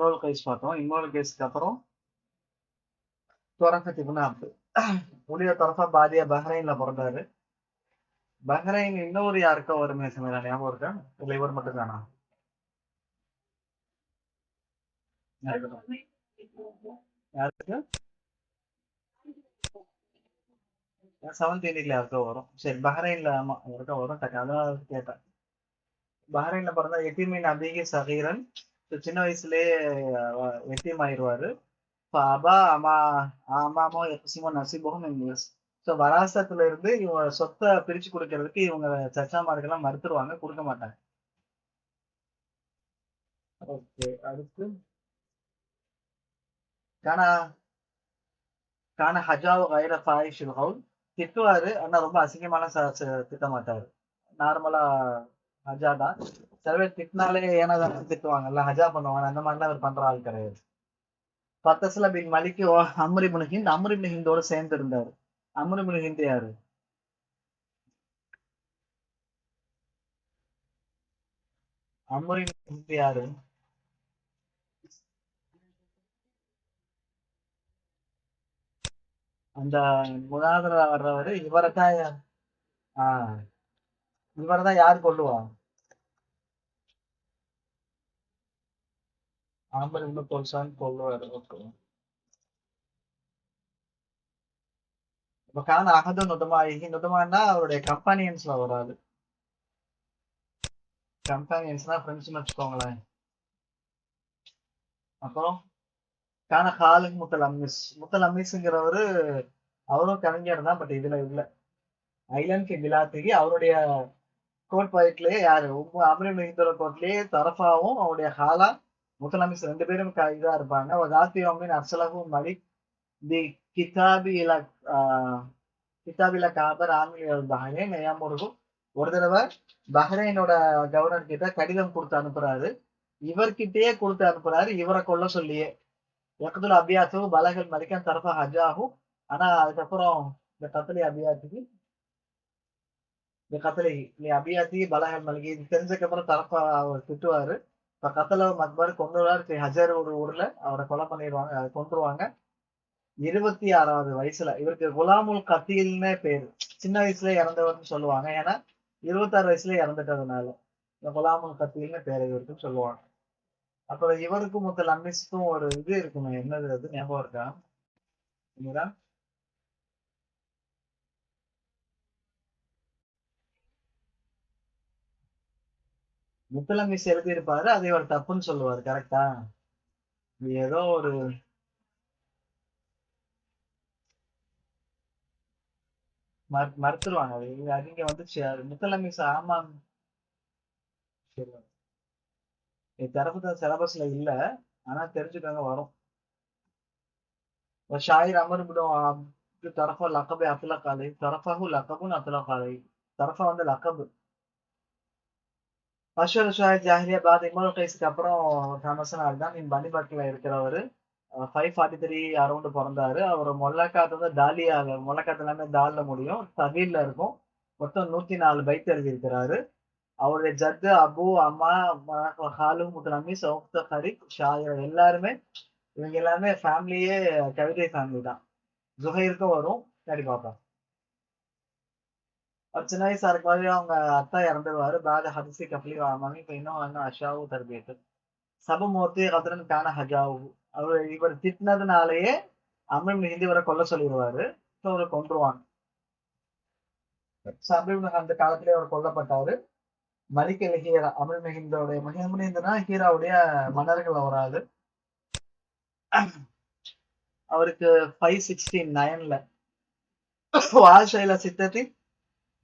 இம்ரோல் guys பார்த்தோம். இம்ரோல் கைஸ்க்கு அப்புறம் துரஃபத் இப்னு அப்து. முனிய துரஃபா பாதியா பஹ்ரைன்ல பிறந்தாரு. பஹ்ரைன் இன்னொரு யாருக்கோ வருமே சமையல ஞாபகம் இருக்கா? இல்ல இவர் மட்டும் தானா? யாருக்கு? 17 யாருக்கோ வரும். சரி பஹ்ரைன்ல ஆமா யாருக்கோ வரும். அதான் கேட்டேன். பஹ்ரைன்ல பிறந்தா எத்தீமின் அபிகி சகீரன். சின்ன வயசுலயே எத்தீம் ஆயிடுவாரு. அபா அம்மா அம்மாமோ எப்பசிமோ நசிபகம் இங்கிலீஷ். ஸோ வராசத்துல இருந்து இவங்க சொத்தை பிரிச்சு கொடுக்கறதுக்கு இவங்க சச்சாமார்கள்லாம் மறுத்துருவாங்க, கொடுக்க மாட்டாங்க. ஓகே, அடுத்து கானா கான ஹஜாவ் கைர ஃபாயிஷுல் ஹவுல். திட்டுவாரு, ஆனா ரொம்ப அசிங்கமான திட்ட மாட்டாரு. நார்மலா ஹஜா தான். சில பேர் திட்டினாலே ஏனாதான் திட்டுவாங்கல்ல, ஹஜா பண்ணுவாங்க, அந்த மாதிரிலாம் அவர் பண்ற ஆள் கிடையாது. பத்தஸ்ல பின் மலிக்கு அம்ரு இப்னு ஹிந்த். அம்ரு இப்னு ஹிந்தோட சேர்ந்து இருந்தாரு. அம்ரு இப்னு ஹிந்த் யாரு? அம்ரு இப்னு ஹிந்த் யாரு? அந்த முனாதரா வர்றவரு இவரைத்தான். ஆஹ் இவரைதான் யார் கொல்லுவா? ஆம்பர் இப்னு தொல்சான் கொல்லுவாரு. ஓகே. இப்ப கான அகது நுதமாயி. நுதமானா அவருடைய கம்பானியன்ஸ்ல வராது. கம்பானியன்ஸ்னா ஃப்ரெண்ட்ஸ்னு வச்சுக்கோங்களேன். அப்புறம் கான ஹாலிக் முத்தல் அம்மிஸ்ங்கிறவரு அவரும் கவிஞர் தான், பட் இதுல இல்ல. ஐலண்ட் கே பிலாத்திகி அவருடைய கோட் பாயிண்ட்லயே யாரு அமரின் இந்தோட கோட்லயே தரஃபாவும் அவருடைய ஹாலா முத்தலமிஸ் ரெண்டு பேரும் இதா இருப்பாங்க. ஒரு ராத்தி அம்மின் அர்சலகும் மலிக் தி கிதாபி இல கிதாபில காபர் ஆங்கில பஹ்ரைன் நயாமுருகும். ஒரு தடவை பஹ்ரைனோட கவர்னர் கிட்ட கடிதம் கொடுத்து அனுப்புறாரு. இவர்கிட்டயே கொடுத்து அனுப்புறாரு, இவரை கொல்ல சொல்லியே. எக்கதுல அபியாத்து பலகல் மலிக்கன் தரஃபா ஹஜாகும். ஆனா அதுக்கப்புறம் இந்த கத்தலி அபியாத்துக்கு இந்த கத்தலை அபியாத்தி பலகல் மலிகி இது தெரிஞ்சதுக்கு அப்புறம் தரப்பா அவர் திட்டுவாரு. இப்ப கத்தல மக்பர் கொண்டுருவாரு. ஹஜர் ஒரு ஊர்ல அவரை கொலை பண்ணிடுவாங்க, அதை கொண்டுருவாங்க. 26வது வயசுல இவருக்கு குலாமுல் கத்தீல்னே பேரு. சின்ன வயசுல இறந்தவர்னு சொல்லுவாங்க, ஏன்னா 26 வயசுல இறந்துட்டதுனால இந்த குலாமுல் கத்தீல்னு பேரு இவருக்குன்னு சொல்லுவாங்க. அப்புறம் இவருக்கும் முதல் அம்மிஸ்க்கும் ஒரு இது இருக்குமே, என்னது அது ஞாபகம் இருக்கா? இங்கதான் முத்தலமிஸ் எழுதி இருப்பாரு, அதை இவர் தப்புன்னு சொல்லுவாரு. கரெக்டா? ஏதோ ஒரு மறுத்துருவாங்க. அது நீங்க வந்து முத்தலமிஸ் ஆமாம். தரப்பு சிலபஸ்ல இல்ல, ஆனா தெரிஞ்சுக்கோங்க வரும். ஷாயிர் அமர் தரஃபா லக்கபை அத்லக் அலை. தரஃபாஹு லக்கபுன் அத்லக் அலை. தரஃபா வந்து லக்கபு. அஷ்வர் ஷாஹித் ஜாஹிலியா பாத் இமால் கைஸ்க்கு அப்புறம் ஃபேமஸ் ஆள் தான். பனிபட்ல இருக்கிறவர். 543 அரௌண்ட் பிறந்தாரு. அவர் மொல்லக்காத்து வந்து தாலியா, மொல்லக்காத்து எல்லாமே தால்ல முடியும், தகீல்ல இருக்கும். மொத்தம் 104 பைத் எழுதி இருக்கிறாரு. அவருடைய ஜத்து அபு அம்மா ஹாலு முத்தலமி சௌக்த ஹரிக் ஷாயர் எல்லாருமே, இவங்க எல்லாருமே ஃபேமிலியே கவிதை ஃபேமிலி தான். ஜுஹைருக்கும் வரும். சரி பார்ப்போம். அவர் சின்ன வயசா இருக்கும்போது அவங்க அத்தா இறந்துருவாரு. பாத ஹதிசி கப்லி வாமாமி இப்போ இன்னும் அஷாவு தர்பியத்து சபமூர்த்தி கத்ரன் கான ஹஜாவு. அவர் இவர் திட்டினதுனாலேயே அமிர் ஹிந்தி வரை கொல்ல சொல்லிடுவாரு. ஸோ அவரை கொன்றுவாங்க. சபீப் அந்த காலத்திலே அவர் கொல்லப்பட்டாரு. மலிக் அல் ஹீரா அமிர் மிஹிந்தோடைய மிஹிந்தனா ஹீராவுடைய மன்னர்கள் ஒரு ஆளு. அவருக்கு 569ல வாழ்க்கையில சித்தத்தி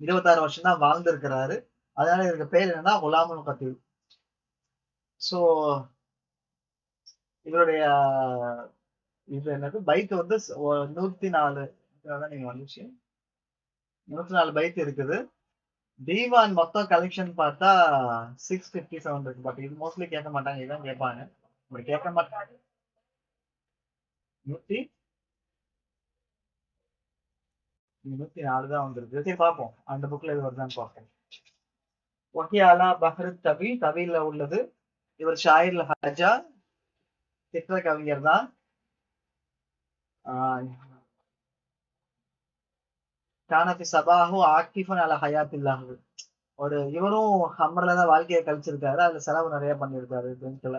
26 வருஷம் தான் வாழ்ந்திருக்கிறாரு. அதனால இவருக்கு பேர் என்னன்னா குலாமுல் கத்தீல். ஸோ இவருடைய இது என்னது பைக் வந்து 104. நீங்க வந்துச்சு 104 பைக் இருக்குது. தீவான் மொத்தம் கலெக்ஷன் பார்த்தா 657 இருக்கு. பட் இது மோஸ்ட்லி கேட்க மாட்டாங்க, இதான் கேட்பாங்க. இப்படி கேட்க மாட்டாங்க. 104 தான் வந்திருக்கு. சரி பார்ப்போம், அந்த புக்ல இது வருதான்னு பார்ப்போம். ஒகே அலா பஹ்ரு தவி தவில உள்ளது. இவர் ஷாயிர்ல ஹஜா திட்டுற கவிஞர் தான். ஆஹ் கானபி சபாஹு ஆக்கிஃபன் அல ஹயாத்தில்லாஹு. இவரும் ஹம்மர்ல தான் வாழ்க்கையை கழிச்சிருக்காரு. அதுல செலவு நிறைய பண்ணியிருக்காரு டென்த்ல.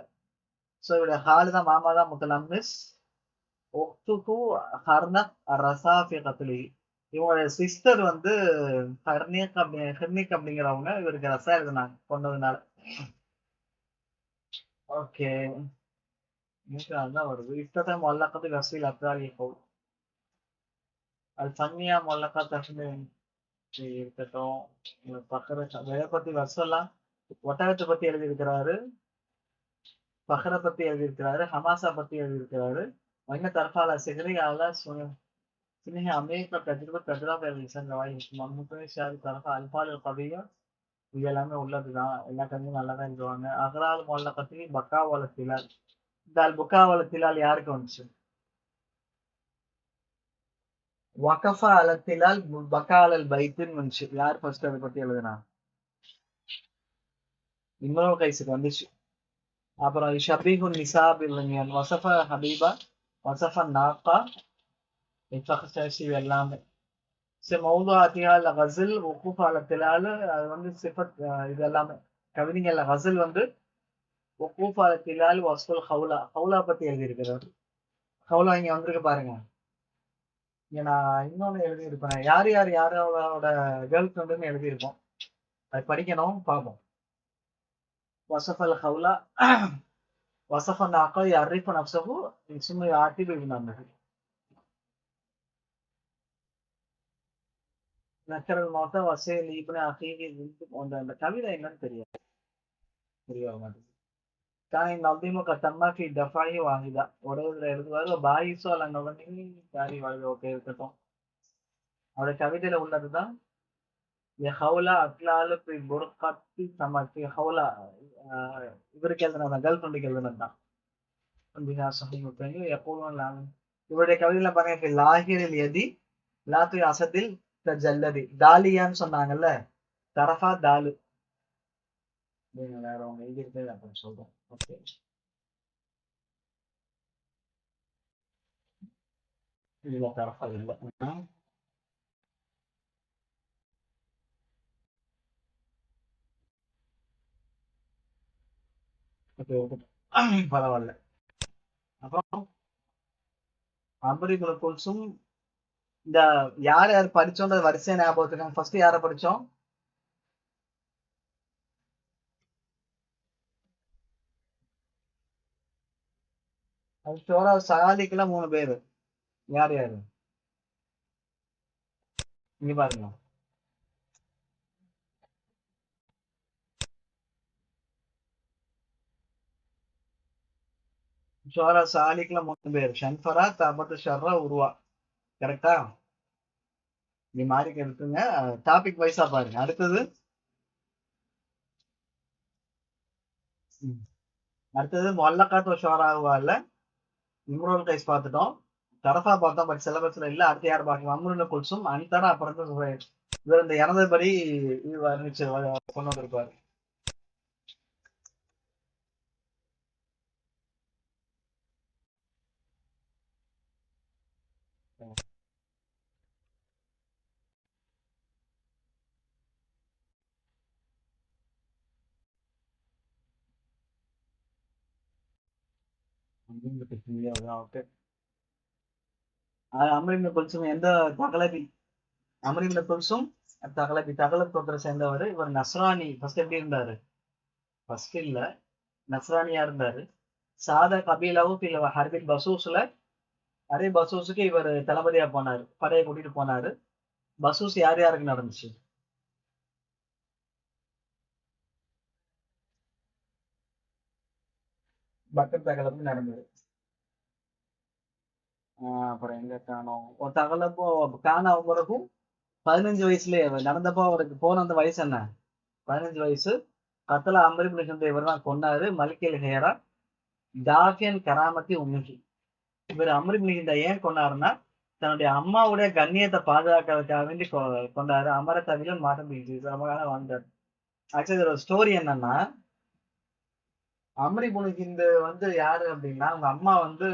ஸோ இவருடைய ஹாலு தான், மாமா தான் முத்தலம்மிஸ். ஒக்துகு ஹர்னக் ரசா ஃபி கத்லி. இவங்களுடைய சிஸ்டர் வந்து ஹர்னிக் அப்படிங்கிறவங்க இவருக்கு ரசா எழுதினாங்க கொண்டதுனால. ஓகே, அதுதான் வருது. இஃப்தத முல்லக்கத்து கஸ்ரில் அப்தாலி கவுல். அது சன்னியா முல்லக்கா தஷ்மி இருக்கட்டும். பக்கர இதை பத்தி வருஷம்லாம் ஒட்டகத்தை பத்தி எழுதியிருக்கிறாரு, பஹரை பத்தி எழுதியிருக்கிறாரு, ஹமாஸா பத்தி எழுதியிருக்கிறாரு. வண்ண தற்கால சிகரி ஆலா சின்ன அமெரிக்கா தஜ்ரபா தஜ்ராப் எழுதிச்சாங்க வாய் மம்முக்கே ஷாரி தரகா அல்பால் கவியும். இது எல்லாமே உள்ளதுதான். எல்லா கவியும் நல்லா தான் எழுதுவாங்க. அகரால் மொல்ல கத்தி பக்காவால திலால். இந்த புக்காவால திலால் யாருக்கு வந்துச்சு? வகஃபா அல திலால் பக்காலல் பைத்துன்னு வந்துச்சு. யார் ஃபர்ஸ்ட் அதை பத்தி எழுதுனா? இம்ரோ கைஸுக்கு வந்துச்சு. அப்புறம் ஷபீஹுன் நிசாப் இல்லைங்க, வசஃப ஹபீபா, வசஃப நாக்கா, இஃபக்ஷி எல்லாமே. சரி, மௌது ஆத்தியால் கசில் உக்குஃப் அல திலால். அது வந்து சிஃபத். இது எல்லாமே கவிதைகள்ல கசில் வந்து உக்குஃப் அல திலால் வஸ்துல் ஹவுலா. ஹவுலா பத்தி எழுதியிருக்கிறார். ஹவுலா இங்க வந்திருக்கு பாருங்க. இங்க நான் இன்னொன்னு எழுதியிருப்பேன், யார் யார் யாரோட கேர்ள் ஃப்ரெண்டுன்னு எழுதியிருப்போம். அது படிக்கணும், பார்ப்போம். வசஃபல் ஹவுலா வசஃப நாக்கா யர்ரிஃபு நஃப்ஸஹு இஸ்மு ஆட்டிப் இப்னு அம்ரி. நக்கரல் மௌத்தா வஸீல் இப்னு அகீஹி அந்த கவிதை என்னன்னு தெரியாது, தெரிய மாட்டேங்குது. கானை நவ்தீமு கத்தம்மா ஃபி தஃபாயி வாஹிதா. ஒரு இதுல எழுதுவாரு பாயிசு அல நவனி சாரி வாழ்க. ஓகே, இருக்கட்டும். அவருடைய கவிதையில உள்ளதுதான். ஹவுலா அத்லாலு ஃபி புர்கத்தி சமத்தி. ஹவுலா இவருக்கு எழுதுனதான், கேர்ள் ஃப்ரெண்டுக்கு எழுதுனதுதான். எப்போதும் இவருடைய கவிதையில பாருங்க, லாகிரில் எதி லாத்து அசதில் ஜல்லதி. தாலியான்னு சொன்னாங்கல்ல, தரஃபா தாலு. வேற அவங்க எழுதியிருக்கேன் அப்படின்னு சொல்றேன். ஓகே, இல்ல தரஃபா இல்லை. பரவாயில்ல. அப்புறம் அம்பரிகுல குல்சும். இந்த யார் யார் படிச்சோன்றது வரிசையா ஞாபகம் வச்சுருக்காங்க. ஃபர்ஸ்ட் யாரை படிச்சோம்? அது சோரா சகாலிக்குல 3 பேரு. யார் யாரு? இங்க பாருங்க. சோரா சாலிக்ல 3 பேர். ஷன்ஃபரா, தபத்து ஷர்ரா, உருவா. கரெக்டா? நீ மாறிக்க இருக்குங்க. டாபிக் வைஸா பாருங்க. அடுத்தது அடுத்தது மொல்லக்காத்து ஷோராகுவால இம்ரோல் கைஸ் பார்த்துட்டோம். தரஃபா பார்த்தோம், பட் சிலபஸ்ல இல்ல. அடுத்து யார் பார்க்கலாம்? அம்ருன குல்சும் அனிதாரா. அப்புறம் தான் இவர் இந்த இறந்தபடி வர்ணிச்சு கொண்டு வந்திருப்பாரு. ஓகே. அம்ரின் குல்சும் எந்த தகலபி? அம்ரின் குல்சும் தகலபி, தகலப் கோத்திர சேர்ந்தவர். இவர் நஸ்ரானி. ஃபர்ஸ்ட் எப்படி இருந்தாரு? ஃபர்ஸ்ட் இல்ல, நஸ்ரானியா இருந்தாரு. சாதா கபீலாவும் ஹர்பின் பசூஸ்ல நிறைய பசூஸுக்கு இவர் தளபதியா போனாரு, படையை கூட்டிட்டு போனாரு. பசூஸ் யார் யாருக்கு நடந்துச்சு? பக்கர் தகலப்பு நடந்தது. அப்புறம் எங்க காணோம்? ஒரு தகலப்போ காண அவங்களுக்கும் 15 வயசுலயே நடந்தப்போ அவருக்கு போன அந்த வயசு என்ன? 15 வயசு. கத்தலா அம்பரிபுலிசந்த இவர் தான் கொன்னாரு. மலிக்கல் ஹேரா ஜாஃபியன் கராமத்தி உம்மிகி. இவர் அமரிபுலிசந்த ஏன் கொண்டாருன்னா, தன்னுடைய அம்மாவுடைய கண்ணியத்தை பாதுகாக்கிறதுக்காக வேண்டி கொண்டாரு. அமர தவிலும் மாதம் ரொம்ப காலம் வாழ்ந்தார். ஆக்சுவலி இதோட ஸ்டோரி என்னன்னா, அம்ரி புனுகிந்து வந்து யாரு அப்படின்னா அவங்க அம்மா வந்து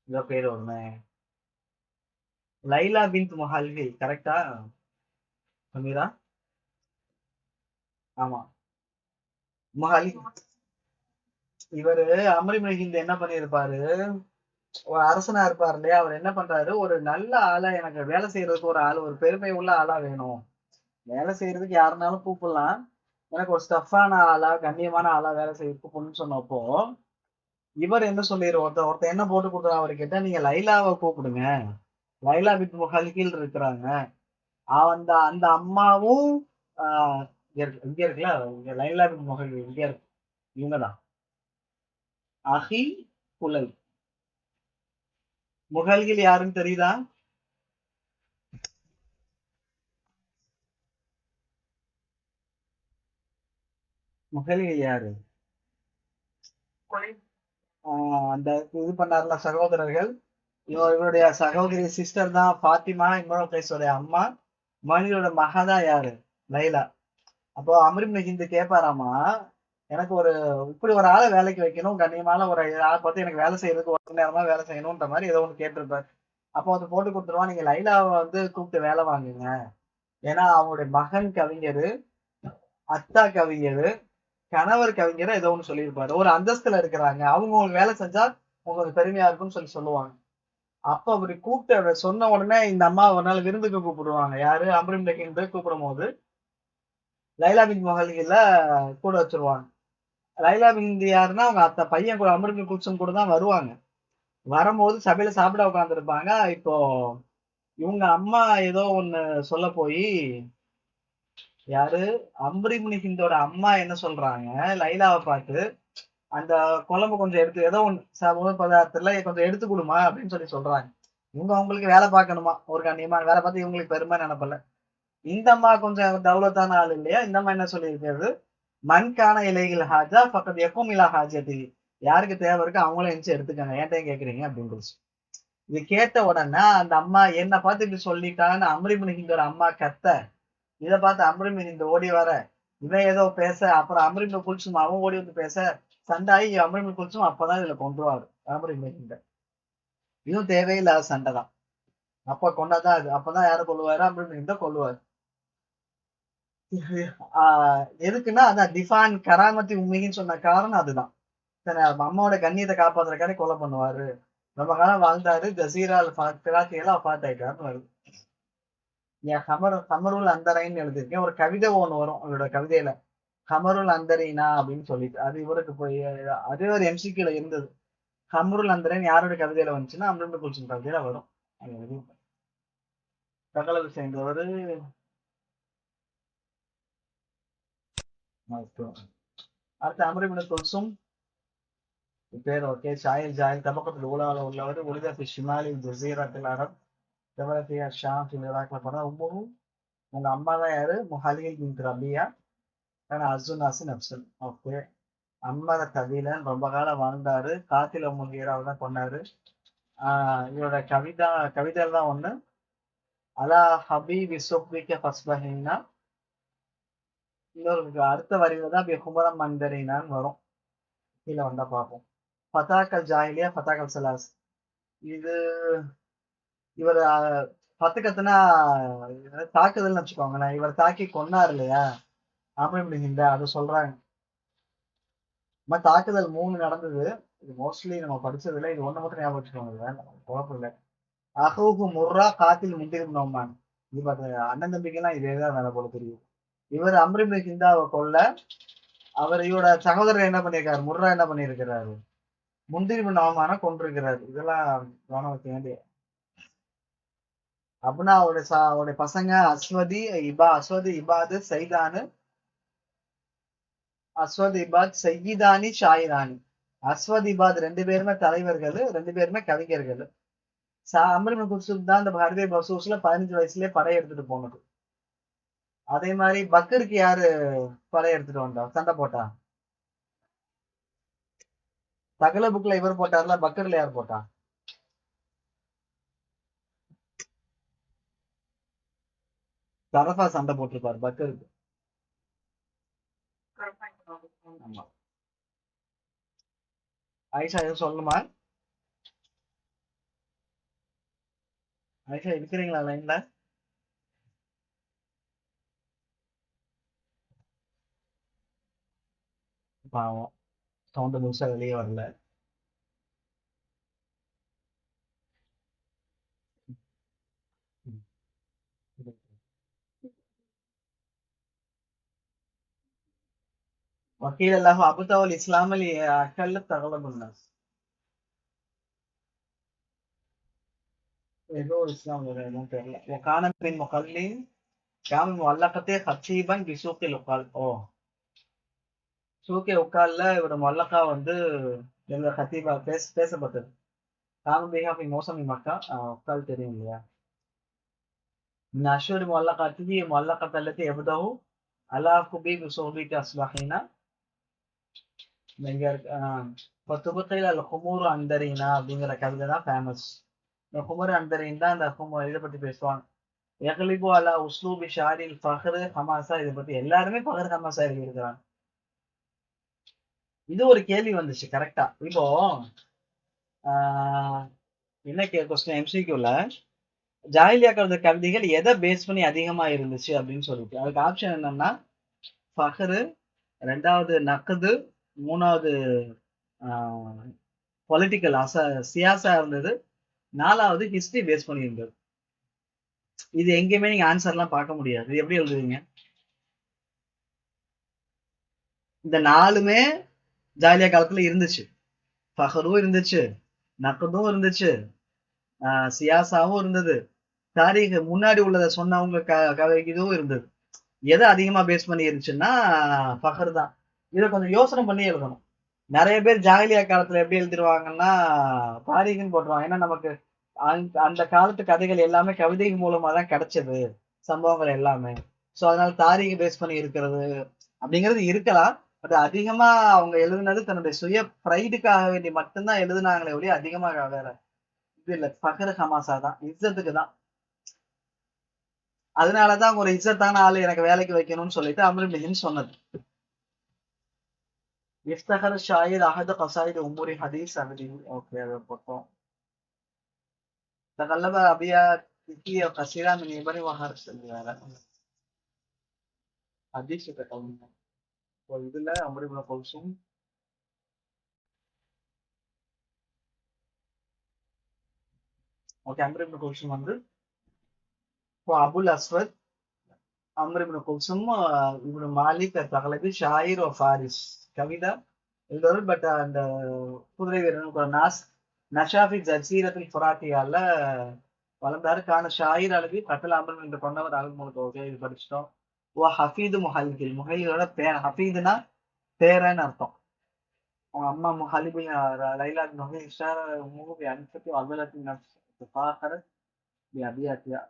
இந்த பேர் ஒண்ணு லைலா பின்த் முஹல்ஹில் கரெக்டா சமீரா? ஆமா, முஹல்ஹில். இவரு அம்ரி புனுகிந்து என்ன பண்ணிருப்பாரு, ஒரு அரசனா இருப்பாரு இல்லையா, அவர் என்ன பண்றாரு, ஒரு நல்ல ஆளா எனக்கு வேலை செய்யறதுக்கு ஒரு ஆள், ஒரு பெருமை உள்ள ஆளா வேணும். வேலை செய்யறதுக்கு யாருனாலும் கூப்பிடலாம். எனக்கு ஒரு ஸ்டஃப்பான ஆளா, கண்ணியமான ஆளா வேலை செய்ய கூப்பிடணும்னு சொன்னப்போ, இவர் என்ன சொல்லிரு ஒருத்தன் என்ன போட்டு கொடுக்குறான் அவரு கேட்டா, நீங்க லைலாவை கூப்பிடுங்க. லைலா பின் முஹல்கில் இருக்கிறாங்க. அந்த அந்த அம்மாவும் இங்க இருக்குல்ல, இங்க லைலா பின் முஹல்கில் இங்க இருக்கு. இவங்கதான் அஹி குலை. முஹல்கில் யாருன்னு தெரியுதா? முஹல்கில் யாரு? அந்த இது பண்ணார்ல சகோதரர்கள். இவருடைய சகோதரி சிஸ்டர் தான் ஃபாத்திமா இம்ரான் கைஸோடைய அம்மா. மனிதோட மகா தான் யாரு? லைலா. அப்போ அம்ர் இப்னு ஹிந்த் கேட்பாராமா, எனக்கு ஒரு இப்படி ஒரு ஆளை வேலைக்கு வைக்கணும், கண்ணியமான ஒரு ஆளை பார்த்து எனக்கு வேலை செய்யறதுக்கு ஒரு மணி நேரமா வேலை செய்யணும்ன்ற மாதிரி ஏதோ ஒன்று கேட்டிருப்பாரு. அப்போ அது போட்டு கொடுத்துருவான், நீங்க லைலாவை வந்து கூப்பிட்டு வேலை வாங்குங்க. ஏன்னா அவங்களுடைய மகன் கவிஞர், அத்தா கவிஞர், கணவர் கவிஞர் ஏதோ ஒன்று சொல்லியிருப்பாரு. ஒரு அந்தஸ்துல இருக்கிறாங்க, அவங்க உங்களுக்கு வேலை செஞ்சா உங்களுக்கு பெருமையா இருக்கும்னு சொல்லி சொல்லுவாங்க. அப்ப அப்படி கூப்பிட்டு அவரை சொன்ன உடனே இந்த அம்மா ஒரு நாள் விருந்துக்கு கூப்பிடுவாங்க. யாரு? அம்ர் இப்னு ஹிந்த் கூப்பிடும் போது லைலா பின் முஹல்கில்ல கூட வச்சிருவாங்க. லைலா பின் ஹிந்த் யாருன்னா அவங்க அத்தை பையன் கூட அம்ர் இப்னு குல்சூம் கூட தான் வருவாங்க. வரும்போது சபையில சாப்பிட உட்காந்துருப்பாங்க. இப்போ இவங்க அம்மா ஏதோ ஒண்ணு சொல்ல போய், யாரு? அம்ர் இப்னு ஹிந்தோட அம்மா என்ன சொல்றாங்க, லைலாவை பார்த்து, அந்த குழம்பு கொஞ்சம் எடுத்து ஏதோ ஒன்று உணவு பதார்த்தத்துல கொஞ்சம் எடுத்து கொடுமா அப்படின்னு சொல்லி சொல்றாங்க. இவங்க அவங்களுக்கு வேலை பார்க்கணுமா, ஒரு கண்ணியமா வேலை பார்த்து இவங்களுக்கு பெருமை நினைப்பல. இந்த அம்மா கொஞ்சம் தௌலத்தான ஆள் இல்லையா, இந்த அம்மா என்ன சொல்லியிருக்கிறது, மண்கான இலைகள் ஹாஜா பக்கத்து எப்பவும் இல்லா ஹாஜதி, யாருக்கு தேவை இருக்கு அவங்களும் எந்திச்சு எடுத்துக்கங்க, ஏன்டையும் கேக்குறீங்க அப்படின்னு. இது கேட்ட உடனே அந்த அம்மா என்ன பார்த்து இப்படி சொல்லிட்டான்னு அம்ரி இப்னு ஹிந்தோட அம்மா கத்த, இதை பார்த்து அம்ரி இப்னு ஹிந்த் ஓடி வர, இவன் ஏதோ பேச, அப்புறம் அம்ரி இப்னு குல்சும் அவன் ஓடி வந்து பேச, சண்டாயி அம்ரி இப்னு குல்சும் அப்பதான் இதுல கொண்டுருவாரு அம்ரி இப்னு ஹிந்த. இதுவும் தேவையில்லாத சண்டை தான். அப்ப கொண்டாதான் அது, அப்பதான் யாரை கொள்ளுவாரு? அம்ரி இப்னு ஹிந்த கொள்ளுவாரு. எதுக்குன்னா அதான் திஃபான் கராமத்தி உண்மைன்னு சொன்ன காரணம் அதுதான். சரி, அம்மாவோட கண்ணியத்தை காப்பாத்துறதுக்காண்டி கொலை பண்ணுவாரு. ரொம்ப காலம் வாழ்ந்தாரு, ஜசீரால் பிராத்தியெல்லாம் அப்பார்ட் ஆயிட்டாருன்னு வருது. ஏன் ஹமருல் அந்தரைன்னு எழுதியிருக்கேன். ஒரு கவிதை ஒண்ணு வரும் அவரோட கவிதையில, ஹமருல் அந்தரினா அப்படின்னு சொல்லிட்டு, அது இவருக்கு போய் அதே ஒரு எம்சிக்யூல இருந்தது. ஹம்ருல் அந்தரன் யாரோட கவிதையில வந்துச்சுன்னா அம்ருல் குல்சும் கவிதையில வரும். அது எழுதியிருப்பேன். தகவல் சேர்ந்தவர். அடுத்து அம்ருல் குல்சும் பேர் ஓகே. ஷாயில் ஜாயில் தபக்கத்தில் ஊழால உள்ளவர், உலித ஃபி ஷிமாலி ஜசீரத்தில் அரப், தவரத்தியா ஷாம் ஃபில் இராக்ல போனா உம்முஹு. உங்க அம்மா தான் யாரு? முஹல்லில் பின் ரபியா. ஆனா அசுனாசி நப்சல். ஓகே. அம்மர கபிலன் ரொம்ப காலம் வாழ்ந்தாரு. காத்தில முகீராவை தான் கொண்டாரு. இவரோட கவிதைகள் தான் ஒண்ணு. அலா ஹபீபி சுப்ரிக்க ஃபஸ்பஹின்னா. இன்னொரு அடுத்த வரியில தான் ஹுமரம் மந்தரினான்னு வரும். கீழே வந்தா பார்ப்போம். ஃபதாக்கல் ஜாஹிலியா ஃபதாக்கல் சலாஸ். இது இவர் பத்து கத்துனா தாக்குதல்னு வச்சுக்கோங்களேன். இவர் தாக்கி கொன்னார் இல்லையா ஆம்பளை, அது சொல்றாங்க. தாக்குதல் 3 நடந்தது. இது மோஸ்ட்லி நம்ம படிச்சதுல இது ஒண்ணு மட்டும் ஞாபகம் வச்சுக்கோங்க, குழப்பம் இல்லை. அஹூஹு முர்ரா காத்தில் முந்திரும் நோமான். இது பாத்து அண்ணன் தம்பிக்கெல்லாம் இதேதான் வேலை போல தெரியும். இவர் அம்ரிபுல் ஹிந்தாவை கொல்ல, அவர் இவரோட சகோதரர் என்ன பண்ணியிருக்காரு, முர்ரா என்ன பண்ணியிருக்கிறாரு, முந்திரிபு நோமான கொண்டிருக்கிறாரு. இதெல்லாம் கவனம் வைக்க வேண்டிய. அப்படின்னா அவருடைய பசங்க அஸ்வதி இபாது சைதானு, அஸ்வத் இபாத் சையிதானி ஷாயிதானி. அஸ்வத் இபாத் 2 பேருமே தலைவர்கள், 2 பேருமே கவிஞர்கள். அம்ரிபுல் குல்சும் தான் இந்த பாரதிய பசூஸ்ல 15 வயசுலயே படை எடுத்துட்டு போனது. அதே மாதிரி பக்கருக்கு யாரு படை எடுத்துட்டு வந்தா, சண்டை போட்டா? சகல புக்ல இவர் போட்டார்ல, பக்கர்ல யார் போட்டா? தரஃபா சண்டை போட்டிருப்பாரு பக்கருக்கு. ஆமா. ஆயிஷா எதுவும் சொல்லணுமா? ஆயிஷா இருக்கிறீங்களா லைன்ல? பாவம், சவுண்ட் முழுசா வெளியே வரல. ம். وقيل له أبتغوا الإسلام لأقل تغلب الناس. ஏதோ இஸ்லாம் எதுவும் தெரியல. وكان من مقلين كان معلقته خطيبا بسوق العقال. ஓ, சூக்கே உக்கால்ல இவரோட மொல்லக்கா வந்து எங்க ஹத்தீபா பேசப்பட்டது. காணும் பேகா போய் மோசமி மக்கா. உக்கால் தெரியும் இல்லையா? من أشهر معلقاته معلقة التي يبدأ على كبي بصحبك أصبحنا இங்க இருக்கு. பத்துபத்தையில அல்ல குமூர் அந்தரீனா அப்படிங்கிற கவிதை தான் ஃபேமஸ். இந்த குமர் அந்தரின் தான் அந்த இதை பத்தி பேசுவாங்க. எகலிபு அலா உஸ்லூபி ஷாரில் ஃபஹ்ரு ஹமாசா, இதை பத்தி எல்லாருமே ஃபஹர் ஹமாசா எழுதியிருக்கிறாங்க. இது ஒரு கேள்வி வந்துச்சு கரெக்டா. இப்போ ஆஹ் என்ன கொஸ்டின் எம்சிக்யூல ஜாஹிலியா கவிதை கவிதைகள் எதை பேஸ் பண்ணி அதிகமா இருந்துச்சு அப்படின்னு சொல்லிட்டு அதுக்கு ஆப்ஷன் என்னன்னா ஃபஹ்ரு, ரெண்டாவது நக்குது, மூணாவது பொலிட்டிக்கல் சியாசா இருந்தது, நாலாவது ஹிஸ்டரி பேஸ் பண்ணி இருந்தது. இது எங்கேயுமே நீங்க ஆன்சர்லாம் பார்க்க முடியாது. இது எப்படி எழுதுவீங்க? இந்த நாலுமே ஜாலியா காலத்துல இருந்துச்சு. ஃபஹரும் இருந்துச்சு, நக்கதும் இருந்துச்சு, சியாசாவும் இருந்தது, தாரீக் முன்னாடி உள்ளதை சொன்னவங்க இதுவும் இருந்தது. எதை அதிகமா பேஸ் பண்ணி இருந்துச்சுன்னா ஃபஹர் தான். இதை கொஞ்சம் யோசனை பண்ணி எழுதணும். நிறைய பேர் ஜாகிலியா காலத்துல எப்படி எழுதிருவாங்கன்னா தாரீகுன்னு போட்டுருவாங்க. ஏன்னா நமக்கு அந்த காலத்து கதைகள் எல்லாமே கவிதை மூலமா தான் கிடைச்சது, சம்பவங்கள் எல்லாமே. ஸோ அதனால தாரீக பேஸ் பண்ணி இருக்கிறது அப்படிங்கிறது இருக்கலாம். பட் அதிகமா அவங்க எழுதுனது தன்னுடைய சுய ப்ரைடுக்காக வேண்டி மட்டும்தான் எழுதுனாங்களே ஒழிய அதிகமாக வேற இது இல்ல. ஃபஹர் ஹமாசா தான், இஸ்ஸத்துக்கு தான். அதனாலதான் ஒரு இஸ்ஸத்தான ஆளு எனக்கு வேலைக்கு வைக்கணும்னு சொல்லிட்டு அம்ரு இப்னு சொன்னது. இஃப்தகர் ஷாயிர் அஹது கசாயித் உமுரி ஹதீஸ் அப்படி. ஓகே, அதை போட்டோம். تغلب أبيات كثيرة من إبر وحرس வேற ஹதீஸ் கட்டணும். இதுல அம்ரு இப்னு குல்சூம். ஓகே, அம்ரு இப்னு குல்சூம் வந்து அபுல் அஸ்வத் அம்ர் இப்னு குல்சும் இப்னு மாலிக் தகலபி ஷாயிர் ஃபாரிஸ் கவிதா எழுதுவார். பட் அந்த குதிரை வீரன் நஷாஃபி ஜசீரத்தில் ஃபுராட்டியால வளர்ந்தாரு. கான ஷாயிர் அழகி கட்டல் அமர் என்று கொண்டவர் அழகு. ஓகே, இது படிச்சிட்டோம். ஓ ஹஃபீது முஹல்கில், முஹல்கிலோட பேர். ஹஃபீதுனா பேரன்னு அர்த்தம். அவங்க அம்மா முஹலிபின் லைலா முஹிஷா மூவி அனுப்பி அபலத்தின் ஃபாஹரத் பி அபியாத்தியா.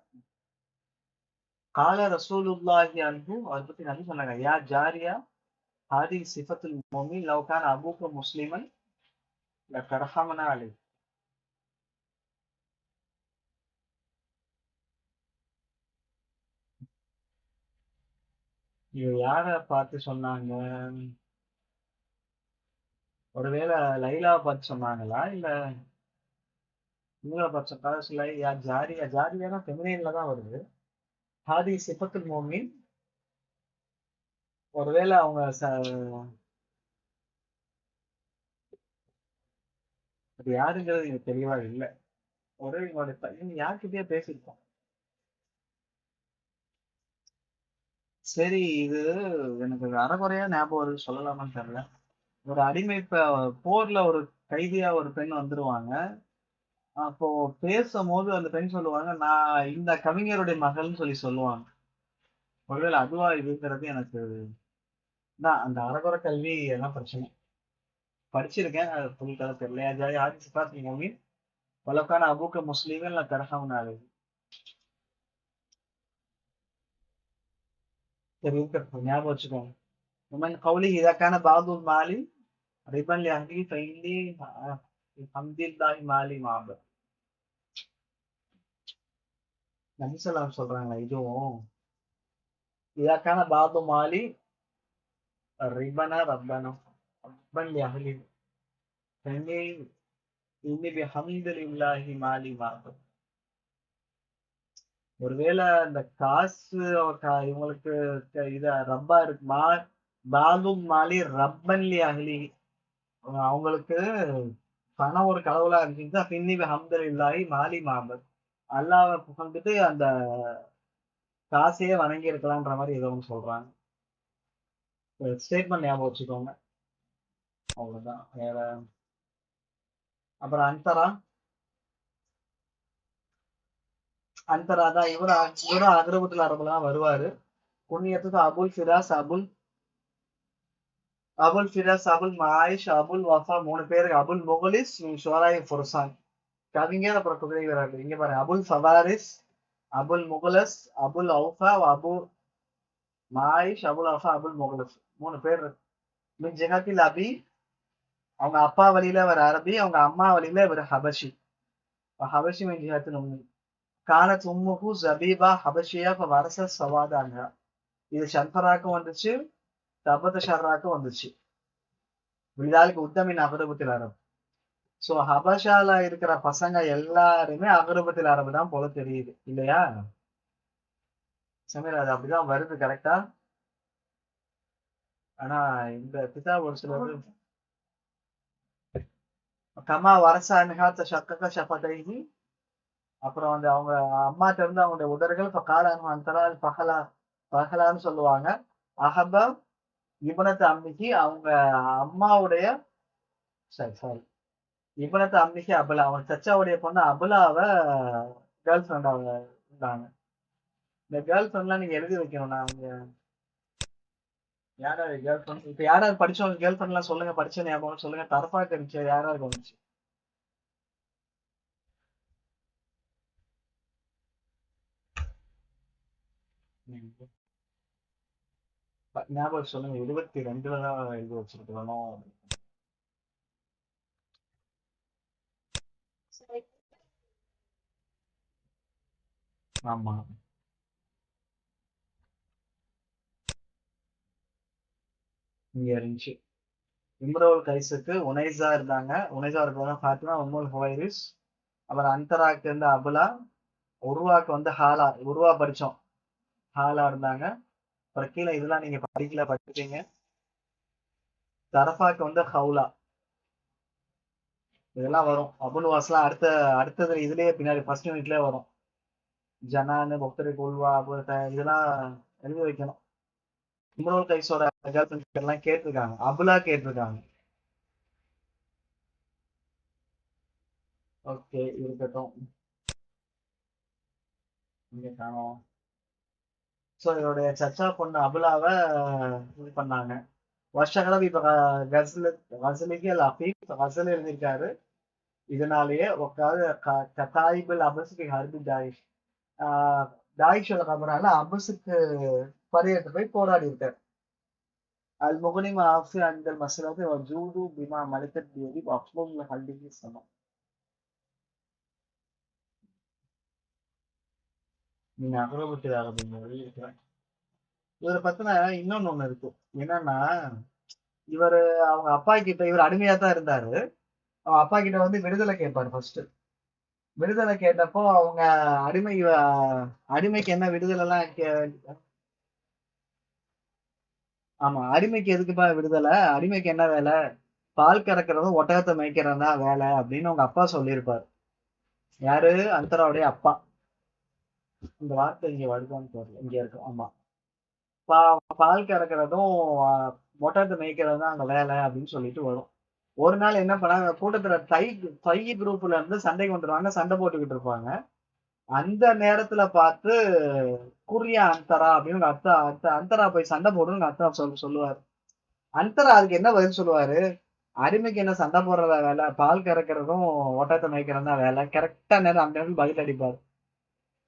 கால ரசூலுல்லாஹி அன்ஹு, அதை பத்தி நபி சொன்னாங்க, யா ஜாரியா ஹாதி சிஃபத்துல் முஃமின் லவ் கான அபூக முஸ்லிமன் லகர்ஹமனா அலைஹி. இது யார பார்த்து சொன்னாங்க? ஒருவேளை லைலாவை பார்த்து சொன்னாங்களா, இல்ல இவங்கள பார்த்து கடைசியில யா ஜாரியா. ஜாரியானா ஃபெமினைன்ல தான் வருது. ஹாதி சிஃபத்துல் முஃமின், ஒருவேளை அவங்க அது யாருங்கிறது எனக்கு தெளிவா இல்லை. ஒரு இவங்களுடைய பையன் யார்கிட்டயே பேசியிருக்கோம். சரி, இது எனக்கு அறகுறையா ஞாபகம் வருது, சொல்லலாமான்னு தெரியல. ஒரு அடிமை போர்ல ஒரு கைதியா ஒரு பெண் வந்துருவாங்க. அப்போ பேசும்போது அந்த பெண் சொல்லுவாங்க, நான் இந்த கவிஞருடைய மகள்னு சொல்லுவாங்க. ஒருவேளை அதுவா இதுங்கிறது எனக்கு தான். அந்த அறகுறை கல்வி எல்லாம் பிரச்சனை. படிச்சிருக்கேன், அது ஃபுல் கதை தெரியல. ஜாதி ஆதி சிபாத்தி மூவி வழக்கான அபூக்க முஸ்லீம்கள் நான் தரகாமனாரு. சரி, இருக்கட்டும், ஞாபகம் வச்சுக்கோங்க. ومن قوله إذا كان بعض المال ربا لأهله فإني بحمد الله مالي معبد. நபிசல்லாம் சொல்றாங்களா இதுவும்? இதற்கான பாது மாலி ரிபனா ரப்பனா. ரப்பன் லி அஹ்லி இன்னி இன்னி பிஹம்திலில்லாஹி மாலி மாபத். ஒருவேளை இந்த காசு இவங்களுக்கு இத ரப்பா இருக்கு பாலும் மாலி ரப்பன் லி அஹ்லி, அவங்களுக்கு பணம் ஒரு கடவுளா இருந்துச்சு. பின்னி பிஹம்திலில்லாஹி மாலி மாபத், அல்லாஹ்வை புகழ்ந்துட்டு அந்த காசையே வணங்கி இருக்கலாம்ன்ற மாதிரி ஏதோ ஒன்று சொல்றாங்க. ஸ்டேட்மெண்ட் ஞாபகம் வச்சுக்கோங்க. அவ்வளவுதான். வேற அப்புறம் அந்தரா தான் இவரும் அக்ரபத்துல அரபுலாம் வருவாரு. புண்ணியத்துக்கு அபுல் ஃபிராஸ், அபுல் மாயிஷ், அபுல் வஃபா, 3 பேரு. அபுல் முகலிஸ் ஷோராய் ஃபுர்சான், கவிஞர் அப்புறம் குதிரை வீரர்கள். இங்க பாருங்க, அபுல் ஃபவாரிஸ், அபுல் முகலஸ், அபுல் அவுஃபா, அபு மாயிஷ், அபுல் வஃபா, அபுல் முகலஸ், 3 பேர். மின் ஜெகத்தில் அபி, அவங்க அப்பா வழியில இவர் அரபி, அவங்க அம்மா வழியில இவர் ஹபஷி. ஹபஷி மின் ஜிஹத்தில் உம்மி. கானத் உம்முஹு ஜபீபா ஹபஷியா வரச சவாதாங்க. இது ஷர்ஃபராக்கும் வந்துச்சு, தபத ஷர்ராக்கும் வந்துச்சு. விழாவுக்கு உத்தமின் அகரபத்தில் அரபு. சோ ஹபஷால இருக்கிற பசங்க எல்லாருமே அகரபத்தில் அரபு தான் போல தெரியுது இல்லையா? சமீர், அது அப்படிதான் வருது கரெக்டா? ஆனா இந்த கிதாப் ஒரு சிலது கமா வரசானுகாத்த ஷக்கக்க ஷஃபதைஹி, அப்புறம் வந்து அவங்க அம்மாட்ட இருந்து அவங்களுடைய உதடுகள் இப்ப காலானு அந்தரால் பகலான்னு சொல்லுவாங்க. அஹப இபனத்து அம்மிக்கு, அவங்க அம்மாவுடைய சாரி இபனத்து அம்மிக்கு அபுலா, அவங்க சச்சாவுடைய பொண்ணு அபுலாவை கேர்ள் ஃப்ரெண்ட் அவங்க இருந்தாங்க. இந்த கேர்ள் ஃப்ரெண்ட்லாம் நீங்க எழுதி வைக்கணும். நான் அவங்க யாராரு கேர்ள் ஃப்ரெண்ட், இப்ப யாராரு படிச்சவங்க கேர்ள் ஃப்ரெண்ட் எல்லாம் சொல்லுங்க, படிச்ச ஞாபகம் சொல்லுங்க. தரப்பா தெரிஞ்சு யாராரு வந்துச்சு? ஞாபகம் சொல்லுங்க. 22 தான் எழுதி வச்சிருக்கணும். ஆமா, இங்க இருந்துச்சு. இம்ரோல் கைஸுக்கு உனைசா இருந்தாங்க. உனைசா இருக்க ஃபாத்திமா, உம்முல் ஹுவைரிஸ், அப்புறம் அந்தராக்கு இருந்து அபுலா, உருவாக்கு வந்து ஹாலா, உருவா படிச்சோம், ஹாலா இருந்தாங்க. அப்புறம் கீழே இதெல்லாம் நீங்க படிக்கல, படிப்பீங்க. தரஃபாக்கு வந்து ஹவுலா, இதெல்லாம் வரும். அபுல் வாஸ்லாம் அடுத்தது இதுலயே பின்னாடி ஃபர்ஸ்ட் யூனிட்லயே வரும். ஜனானு, பொக்தரி, குல்வா, இதெல்லாம் எழுதி வைக்கணும். இம்ரோல் கைஸோட கேர்ள் ஃப்ரெண்ட் எல்லாம் கேட்டிருக்காங்க, அபுலா கேட்டிருக்காங்க. ஓகே, இருக்கட்டும். இங்க காணோம். ஸோ இவருடைய சச்சா பொண்ணு அபுலாவை இது பண்ணாங்க. வருஷங்களா இப்ப கசலுக்கு லஃபீப் கசல் எழுதியிருக்காரு. இதனாலேயே உட்காந்து கத்தாயிபிள் அபசுக்கு ஹர்பி தாயிஷ், தாயிஷோட கபரால அபசுக்கு பரியேற்று போய் போராடி இருக்காரு. அல் முகனிம் ஆஃபி அந்தல் மசலத்து ஜூது பிமா மலிகத் பியதி அஃப்லும் ஹல்டிஹி சமம். நீங்க அகரபத்தில் அரபிங்க இருக்கிறேன். இவரை பத்தின இன்னொன்னு ஒண்ணு இருக்கு. என்னன்னா, இவரு அவங்க அப்பா கிட்ட இவர் அடிமையா தான் இருந்தாரு. அவன் அப்பா கிட்ட வந்து விடுதலை கேட்பாரு ஃபர்ஸ்ட். விடுதலை கேட்டப்போ அவங்க அடிமைக்கு என்ன விடுதலை எல்லாம் ஆமா, அடிமைக்கு எதுக்குப்பா விடுதலை, அடிமைக்கு என்ன வேலை, பால் கறக்கிறதும் ஒட்டகத்தை மேய்க்கிறதும் தான் வேலை அப்படின்னு அவங்க அப்பா சொல்லியிருப்பாரு. யாரு? அந்தராவுடைய அப்பா. இந்த வார்த்தை இங்க வருதான்னு தெரியல, இங்க இருக்கும். ஆமா, பால் கறக்கிறதும் ஒட்டகத்தை மேய்க்கிறது தான் அங்க வேலை அப்படின்னு சொல்லிட்டு வரும். ஒரு நாள் என்ன பண்ணாங்க, கூட்டத்துல தை குரூப்ல இருந்து சண்டைக்கு வந்துருவாங்க, சண்டை போட்டுக்கிட்டு இருப்பாங்க. அந்த நேரத்துல பார்த்து குர்யா அந்தரா அப்படின்னு உங்க அந்தரா போய் சண்டை போடுன்னு அத்தா சொல்லுவாரு. அந்தரா அதுக்கு என்ன பதில் சொல்லுவாரு? அடிமைக்கு என்ன சண்டை போடுறதா வேலை, பால் கறக்கிறதும் ஒட்டத்தை மேய்க்கிறதும் தான் வேலை. கரெக்டா நேரம் அந்த நேரம் பதில் அடிப்பாரு.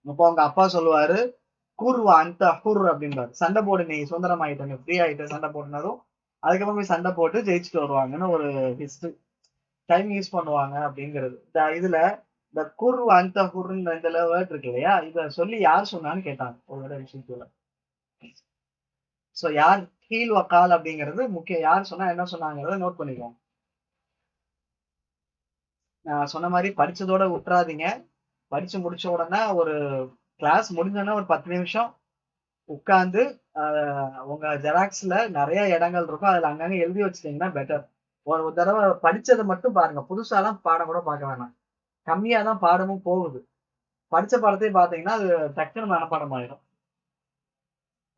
அப்போ அவங்க அப்பா சொல்லுவாரு, கூர்வா அந்த ஹுர் அப்படின்பாரு. சண்டை போடு, நீ சுதந்திரம் ஆயிட்ட, நீ ஃப்ரீ ஆயிட்ட, சண்டை போடுனதும் அதுக்கப்புறம் போய் சண்டை போட்டு ஜெயிச்சுட்டு வருவாங்கன்னு ஒரு ஹிஸ்டரி. டைம் யூஸ் பண்ணுவாங்க அப்படிங்கிறது. இதுல இந்த குர் அந்த குர்ன்னு இந்த வேர்ட் இருக்கு இல்லையா, இத சொல்லி யார் சொன்னான்னு கேட்டாங்க ஒரு விஷயத்துல. சோ யார் கீழ் வக்கால் அப்படிங்கிறது முக்கியம். யார் சொன்னா என்ன சொன்னாங்கிறத நோட் பண்ணிக்கோங்க. நான் சொன்ன மாதிரி படிச்சதோட விட்டுறாதீங்க. படிச்சு முடிச்ச உடனே ஒரு கிளாஸ் முடிஞ்சோன்னா ஒரு 10 நிமிஷம் உட்கார்ந்து உங்க ஜெராக்ஸ்ல நிறைய இடங்கள் இருக்கும். அதுல அங்கங்க எழுதி வச்சுட்டீங்கன்னா பெட்டர். ஒரு தடவை படிச்சதை மட்டும் பாருங்க. புதுசாலாம் பாடம் கூட பார்க்க வேணாம். கம்மியா தான் பாடமும் போகுது. படிச்ச பாடத்தையும் பார்த்தீங்கன்னா அது டக்குன்னு மனப்பாடம் ஆயிடும்.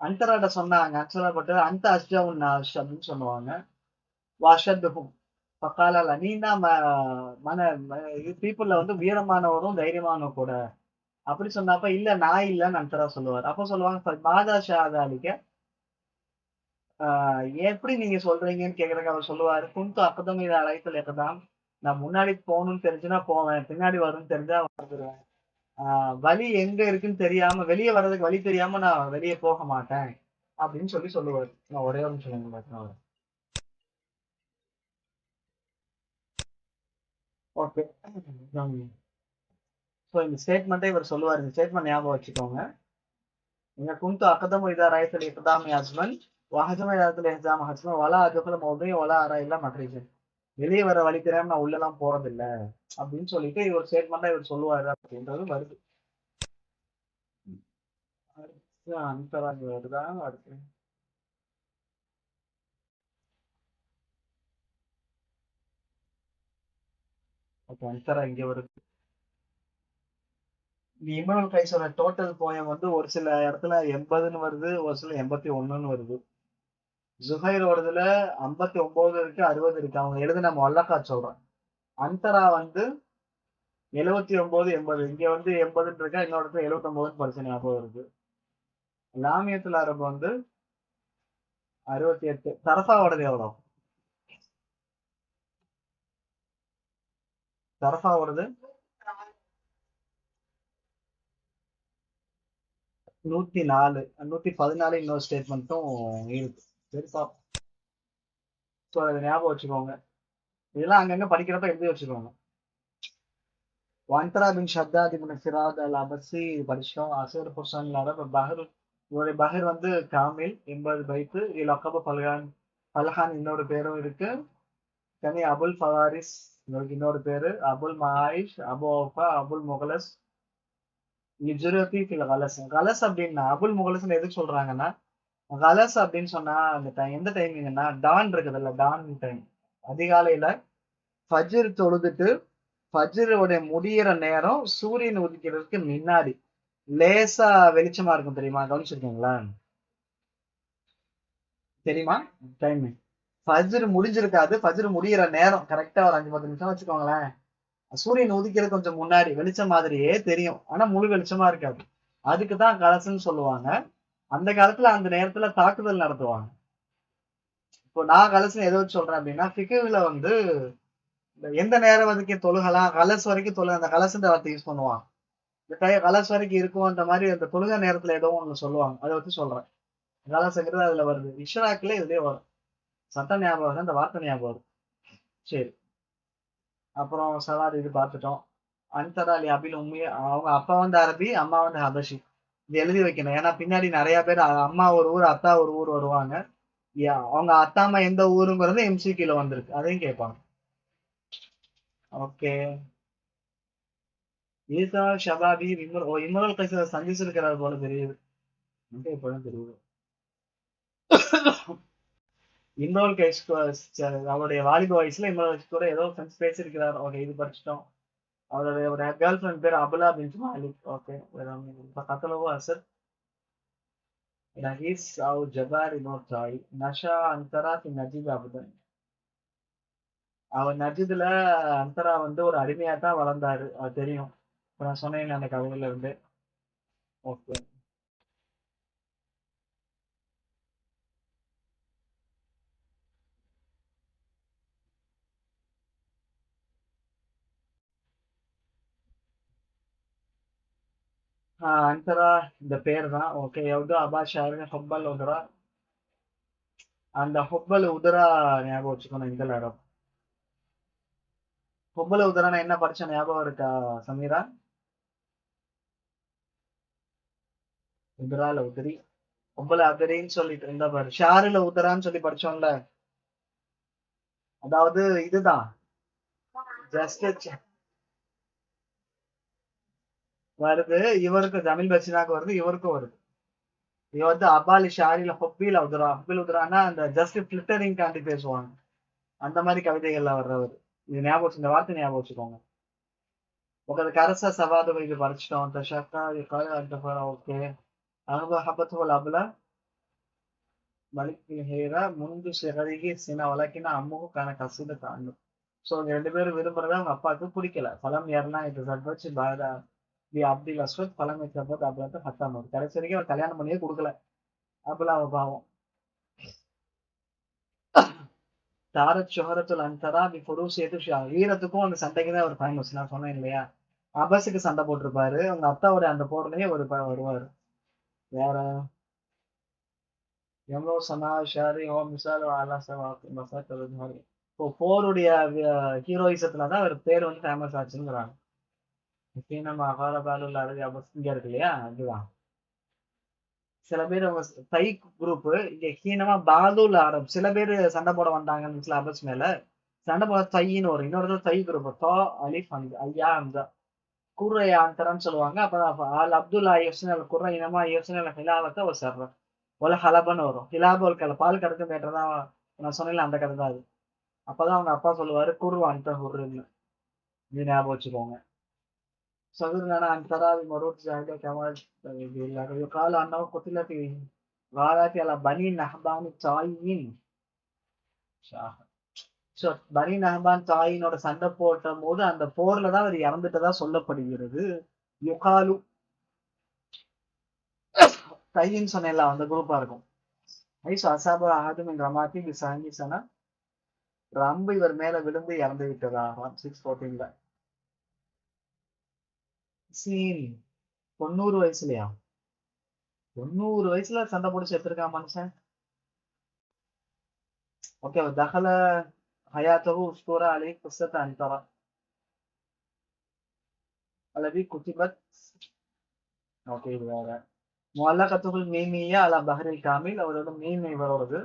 அன்டராட சொன்னாங்க. அன்சரா பட்டு அந்த அஷ்ஜவுன் நாஷ் அப்படின்னு சொல்லுவாங்க. வாஷத்துக்கும் பக்கால நீ தான் மன பீப்புள்ல வந்து வீரமானவரும் தைரியமானவரும் கூட அப்படி சொன்னப்ப இல்ல நான் இல்லன்னு அன்சரா சொல்லுவார். அப்ப சொல்லுவாங்க மாதா ஷாதாலிக்க எப்படி நீங்க சொல்றீங்கன்னு கேக்குறதுக்கு அவர் சொல்லுவாரு குந்து அப்பதான் இதை அழைத்தல் எப்பதான் நான் முன்னாடி போகணும்னு தெரிஞ்சுன்னா போவேன், பின்னாடி வரும்னு தெரிஞ்சா வந்துடுவேன். வழி எங்க இருக்குன்னு தெரியாம வெளியே வர்றதுக்கு வழி தெரியாம நான் வெளியே போக மாட்டேன் அப்படின்னு சொல்லுவாரு. நான் ஒரே ஒரு நிமிஷம் ஓகே. ஸோ இந்த ஸ்டேட்மெண்ட்டே இவர் சொல்லுவார். இந்த ஸ்டேட்மெண்ட் ஞாபகம் வச்சுக்கோங்க. இங்க குந்து அக்கதமு இதா ரைத்தல் இப்பதாமி ஹஸ்பண்ட் வஹஜம இடத்துல எக்ஸாம் ஹஸ்பண்ட் வலா அதுக்குள்ள மௌதையும் வலா அறா இல்ல மட்ரிஜன் வெளியே வர வழி தெரியாம நான் உள்ளெல்லாம் போறது இல்ல அப்படின்னு சொல்லிட்டு இவர் ஸ்டேட்மெண்டா இவர் சொல்லுவாரு அப்படின்றது வருது. அடுத்து அந்தராஜ் வருதா? அடுத்து ஓகே அந்தரா இங்க வருது. இம்ரான் கைஸோட டோட்டல் போயம் வந்து ஒரு சில இடத்துல 80ன்னு வருது, ஒரு சில 81ன்னு வருது. ஜுஹைரோடதுல 59 இருக்கு, 60 இருக்கு. அவங்க எழுதின மொல்லக்கா சொல்றேன். அந்தரா வந்து 79, 80. இங்க வந்து 80ன்னு இருக்கா, இன்னொரு இடத்துல 79ன்னு படிச்ச ஞாபகம் இருக்கு. லாமியத்துல அரபு வந்து 68. தரஃபாவோடது எவ்வளோ? தரஃபாவோடது 104. 114 இன்னொரு ஸ்டேட்மெண்ட்டும் இருக்கு. சரி பாப்போம். ஸோ அதை ஞாபகம் வச்சுக்கோங்க. இதெல்லாம் அங்கங்க படிக்கிறப்ப எழுதி வச்சுக்கோங்க. وعنترة بن شداد بن فراد العبسي படிச்சிட்டோம். அசர் ஹுசன் அரப் பஹர். இவருடைய பஹர் வந்து காமில் 80 பைத்து. இலக்கபு பல்கான் பல்ஹான் இன்னொரு பேரும் இருக்கு. தனி அபுல் ஃபவாரிஸ் இவருக்கு இன்னொரு பேரு. அபுல் மஹாயிஷ், அபு ஓஃபா, அபுல் முகலஸ். இஜுரபி ஃபில் கலஸ். கலஸ் அப்படின்னா அபுல் முகலஸ்ன்னு எதுக்கு சொல்றாங்கன்னா கலஸ் அப்படின்னு சொன்னா அந்த டைம் எந்த டைமிங்னா டான் இருக்குதுல்ல, டான் டைம். அதிகாலையில ஃபஜ்ர் தொழுதுட்டு ஃபஜ்ருடைய முடியிற நேரம் சூரியன் உதிக்கிறதுக்கு முன்னாடி லேசா வெளிச்சமா இருக்கும். தெரியுமா? கவனிச்சிருக்கீங்களா? தெரியுமா டைமிங்? ஃபஜ்ர் முடிஞ்சிருக்காது. ஃபஜ்ர் முடியிற நேரம் கரெக்டா ஒரு 5-10 நிமிஷம் வச்சுக்கோங்களேன். சூரியன் உதிக்கிறது கொஞ்சம் முன்னாடி வெளிச்சம் மாதிரியே தெரியும். ஆனா முழு வெளிச்சமா இருக்காது. அதுக்குதான் கலசன்னு சொல்லுவாங்க. அந்த காலத்துல அந்த நேரத்துல தாக்குதல் நடத்துவாங்க. இப்போ நான் கலசம் எதை வச்சு சொல்றேன் அப்படின்னா ஃபிக்ஹ்ல வந்து எந்த நேரம் வரைக்கும் தொழுகலாம், கலஸ் வரைக்கும் தொழு அந்த கலசுன்ற வார்த்தை யூஸ் பண்ணுவாங்க. இந்த கலஸ் வரைக்கும் இருக்கும்ன்ற மாதிரி அந்த தொழுகை நேரத்துல ஏதோ ஒண்ணு சொல்லுவாங்க. அதை வச்சு சொல்றேன். கலசுங்கிறது அதுல வருது. இஷ்ராக்ல இதுலயே வரும். சட்டம் ஞாபகம் வருது, அந்த வார்த்தை ஞாபகம் வரும். சரி. அப்புறம் சவால் இது பார்த்துட்டோம். அன்தராலி அபில் உம்மி. அவங்க அப்பா வந்து அரபி, அம்மா வந்து ஹபஷி. இது எழுதி வைக்கணும். ஏன்னா பின்னாடி நிறைய பேர் அம்மா ஒரு ஊர், அத்தா ஒரு ஊர் வருவாங்க. அவங்க அத்தாம்மா எந்த ஊருங்கிறது எம்சிக்யூல வந்திருக்கு. அதையும் கேட்பாங்க. ஓகே. ஈசா ஷபாபி இம்ரல் கைச சந்திச்சிருக்கிறார் போல தெரியுது. இப்பதான் தெரியுது. இம்ரோல் கைஸ் அவருடைய வாலிப வயசுல இம்ரோல் கைஸ் கூட ஏதோ ஃப்ரெண்ட்ஸ் பேசியிருக்கிறார். ஓகே இது படிச்சிட்டோம். அவருடைய ஒரு கேர்ள் ஃப்ரெண்ட் பேர் அபுலா பின் மாலிக். ஓகே கத்தலவோ அசர் நஹீஸ் அவு ஜபார் இன்னொரு தாய் நஷா அந்தரா பின் நஜீப் அபுதன். அவர் நஜீதுல அந்தரா வந்து ஒரு அடிமையா தான் வளர்ந்தாரு. அது தெரியும். இப்ப நான் சொன்னேன் அந்த கதையில இருந்து. ஓகே. அந்தரா இந்த பேர் தான். ஓகே எவ்வளோ அபா ஷாரு ஹொப்பல் உதரா. அந்த ஹொப்பல் உதரா ஞாபகம் வச்சுக்கணும். இந்த இடம் ஹொப்பல் உதரா நான் என்ன படிச்ச ஞாபகம் இருக்கா சமீரா? உதரா இல்ல உதிரி. ஒப்பல அகரின்னு சொல்லிட்டு இருந்தா பாரு, ஷாருல உதரான்னு சொல்லி படிச்சோம்ல. அதாவது இதுதான் ஜஸ்ட் வருது. இவருக்கு ஜமீல் பச்சினாக்கு வருது, இவருக்கும் வருது. இவ வந்து அபாலி ஷாரில ஹொப்பில உதரா, ஹொப்பில் உதரான்னா அந்த ஜஸ்ட் பிளிட்டரிங் காண்டி பேசுவாங்க. அந்த மாதிரி கவிதைகள்ல வர்றவர். இது ஞாபகம் இந்த வார்த்தை ஞாபகம் வச்சுக்கோங்க. وقد كرس سواد இது படிச்சிட்டோம். தஷக்கா يقال أنت ஓகே. அனுபவ ஹபத்து அபுல மலிக் ஹேரா முன்பு சிகரிகி சின வழக்கின அம்முகு கான கசித தாண்டு. ஸோ இங்க 2 பேரும் விரும்புறத அவங்க அப்பாவுக்கு பிடிக்கல. பலம் ஏறினா இது சர்வச்சு பாரா தி அப்துல் அஸ்வத் பலம் சப்பத் அபுலத்து ஹத்தாமது. கடைசி வரைக்கும் அவர் கல்யாணம் பண்ணியே கொடுக்கல. அபுலாவ பாவம். தாரத் ஷொஹரத்துல் அன்தரா பி ஃபுரூசியத்து ஷா. வீரத்துக்கும் அந்த சண்டைக்கு தான் அவர் ஃபேமஸ். நான் சொன்னேன் இல்லையா, அபஸுக்கு சண்டை போட்டிருப்பாரு. அவங்க அத்தாவோட அந்த போர்லயே ஒரு வருவாரு. வேற எவ்வளோ சனா ஷாரி ஓ மிசால் அலா மசாக்கல் மாதிரி. இப்போ போருடைய ஹீரோயிசத்துல தான் அவர் பேர் வந்து ஃபேமஸ் ஆச்சுங்கிறாங்க. இப்போ நம்ம அகால பாலுள்ள அழகு அபஸ் இங்க இருக்கு இல்லையா, அதுதான். சில பேர் அவங்க தை குரூப் இங்க ஹீனமா பாதுல் அரப் சில பேர் சண்டை போட வந்தாங்கன்னு சில அபஸ் மேல சண்டை போட தையின்னு வரும். இன்னொரு தை குரூப் தோ அலிஃப் அந்த ஐயா அந்த குர்ரை அந்தரன்னு சொல்லுவாங்க. அப்ப அல் அப்துல்லா யோசனை குர்ரை இனமா யோசனை ஹிலாவத்தை ஒரு சர்றேன் ஒரு ஹலபன்னு வரும். ஹிலாப ஒரு கலை பால் கறக்கும் கேட்டதான் நான் சொன்னேன்ல, அந்த கதை தான் அது. அப்பதான் அவங்க அப்பா சொல்லுவாரு குர்வா அந்த ஹுர்ருன்னு. இது ஞாபகம் வச்சுக்கோங்க. صغرنا عن تراب مرور جاهد كما يقال أنه قتل في غارات على بني نهبان தாயின். ஸோ பனி நஹபான் தாயினோட சண்டை போட்ட போது அந்த போர்ல தான் அவர் இறந்துட்டதா சொல்லப்படுகிறது. யுகாலு தையின்னு சொன்னேன்ல, அந்த குரூப்பா இருக்கும். ஐசோ அசாபு ஆதும் ரமாத்தி விசாங்கி சனா ரம்பு இவர் மேல விழுந்து இறந்து விட்டதாகும் 614. சீன் 90 வயசுலயா? 90 வயசுல சண்டை போட்டு செத்துருக்கான் மனுஷன். ஓகே, தகல ஹயாத்தகு உஸ்தூரா அலி குஸ்ஸத் அன்தரா அல்லது குத்திபத். ஓகே, இது வேற. முஅல்லகத்துல் மீமியா அலா பஹ்ரில் காமில். அவரோட மீம் இவரோடது,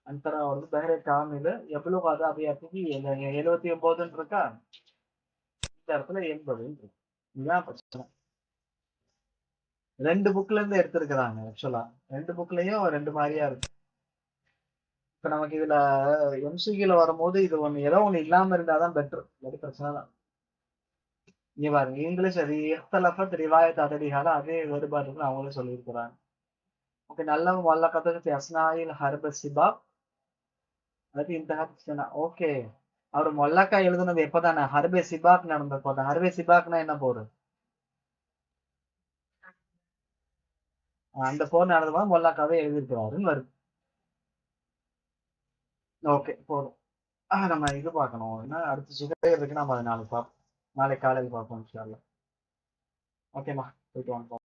அன்தரா வருது பஹ்ரே காமில். எவ்வளோ அது அபியாத்திக்கு 79 இருக்கா, இந்த இடத்துல 80 இருக்கு. இதுதான் பிரச்சனை. 2 புக்ல இருந்து எடுத்திருக்கிறாங்க ஆக்சுவலா. 2 புக்லயும் 2 மாதிரியா இருக்கு. இப்ப நமக்கு இதுல எம்சிக்யூல வரும்போது இது ஒண்ணு ஏதோ ஒண்ணு இல்லாம இருந்தாதான் பெட்டர். அது பிரச்சனை தான். இங்க பாருங்க, இங்கிலீஷ் அது இஃப்தலஃபத் ரிவாயத் அதடிஹால அதே வேறுபாடுன்னு அவங்களே சொல்லியிருக்கிறாங்க. ஓகே, நல்ல வல்ல கதகத்தி அஸ்னாயில் ஹர்ப சிபா அது இந்த ஓகே. அவர் மொல்லக்கா எழுதுனது எப்பதானே, ஹர்பே சிபாக் நடந்த போது. ஹர்பே சிபாக்னா என்ன போர்? அந்த போர் நடந்தபோது மொல்லாக்காவே எழுதியிருக்கிறாருன்னு வருது. ஓகே, போதும். நம்ம இது பார்க்கணும். ஏன்னா அடுத்த சுகர் இருக்கு, நம்ம அதை நாளைக்கு பார்ப்போம். நாளைக்கு காலையில் பார்ப்போம் இன்ஷா அல்லாஹ். ஓகேம்மா, போயிட்டு வாங்க.